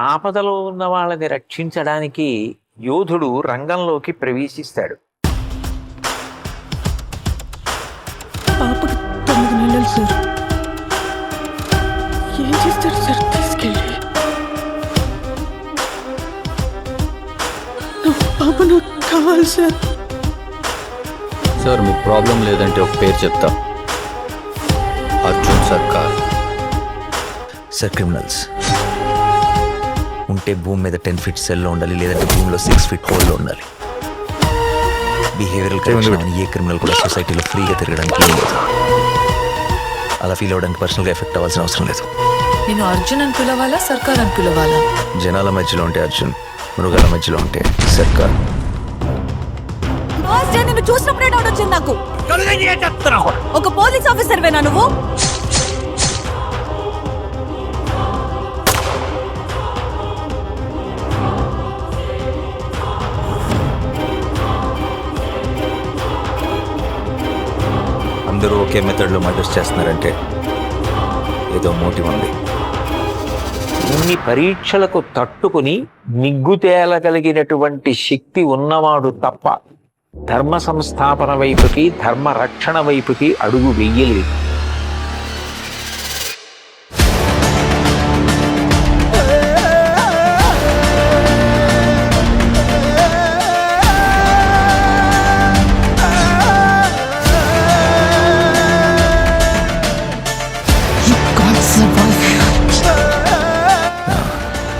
ఆపదలో ఉన్న వాళ్ళని రక్షించడానికి యోధుడు రంగంలోకి ప్రవేశిస్తాడు. పాపకి 9 నెలలు సార్. ఏం చేస్తారు సార్? తీసుకెళ్ళి పాప నాకు కావాలి సార్. సార్ మీకు ప్రాబ్లం లేదంటే ఒక పేరు చెప్తా. అర్జున్ సర్కార్. సార్ క్రిమినల్స్ ఉంటే భూమి మీద 10 ఫీట్ సెల్లో ఉండాలి, లేదంటే భూమిలో 6 ఫీట్ హోల్లో ఉండాలి. బిహేవియరల్ కరెక్షన్ అని ఏ క్రిమినల్ కూడా సొసైటీలో ఫ్రీగా తిరగడానికి లేదు. అలా ఫీల్ అవ్వడానికి పర్సనల్గా ఎఫెక్ట్ అవ్వాల్సిన అవసరం లేదు. నేను అర్జున్ అని పిలవాలా, సర్కార్ అని పిలవాలా? జనాల మధ్యలో ఉంటే అర్జున్, మృగాల మధ్యలో ఉంటే సర్కార్. నిన్ను చూసినప్పుడే డౌట్ వచ్చింది నాకు. ఒక పోలీస్ ఆఫీసర్ వేనా నువ్వు? అందరూ ఒకే మెథడ్లో మర్డర్స్ చేస్తున్నారంటే ఏదో మోటివ్ ఉంది. ఇన్ని పరీక్షలకు తట్టుకుని నిగ్గు తేలగలిగినటువంటి శక్తి ఉన్నవాడు తప్ప ధర్మ సంస్థాపన వైపుకి, ధర్మ రక్షణ వైపుకి అడుగు వెయ్యలేదు.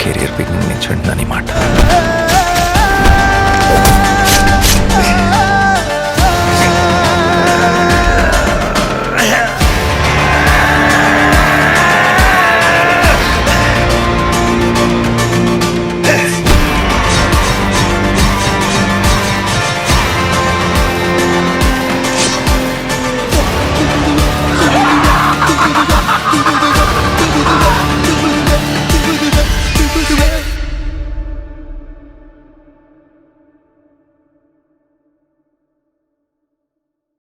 కెరియర్ బిగినింగ్ నుంచి వింటున్నాను ఈ మాట.